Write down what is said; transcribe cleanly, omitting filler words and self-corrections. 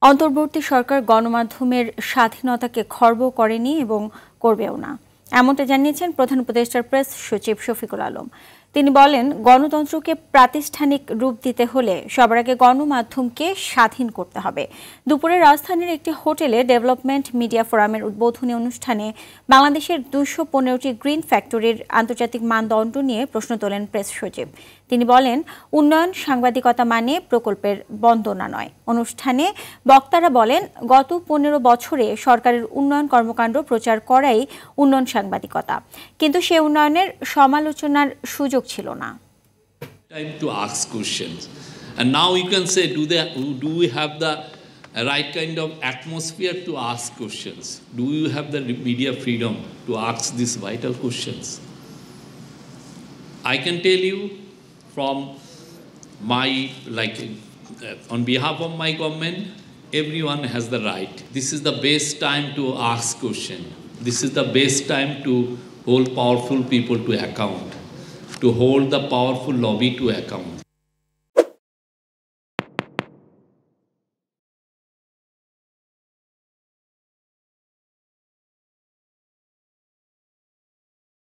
অন্তর্বর্তী সরকার গণমাধ্যমের স্বাধীনতাকে খর্ব করেনি এবং করবেও না, এমনটা জানিয়েছেন প্রধান উপদেষ্টার প্রেস সচিব শফিকুল আলম। তিনি বলেন, গণতন্ত্রকে প্রাতিষ্ঠানিক রূপ দিতে হলে সবার আগে গণমাধ্যমকে স্বাধীন করতে হবে। দুপুরে রাজধানীর একটি হোটেলে ডেভেলপমেন্ট মিডিয়া ফোরামের উদ্বোধনী অনুষ্ঠানে বাংলাদেশের 215টি গ্রিন ফ্যাক্টরির আন্তর্জাতিক মানদণ্ড নিয়ে প্রশ্ন তোলেন প্রেস সচিব। তিনি বলেন, উন্নয়ন সাংবাদিকতা মানে প্রকল্পের বন্দনা নয়। অনুষ্ঠানে বক্তারা বলেন, গত 15 বছরে সরকারের উন্নয়ন কর্মকাণ্ড প্রচার করাই উন্নয়ন সাংবাদিকতা, কিন্তু সে উন্নয়নের সমালোচনার সুযোগ ছিল না। Time to ask questions, and now you can say, do we have the right kind of atmosphere to ask questions? Do you have the media freedom to ask these vital questions? I can tell you from my, on behalf of my government, everyone has the right. This is the best time to ask questions. This is the best time to hold powerful people to account, to hold the powerful lobby to account.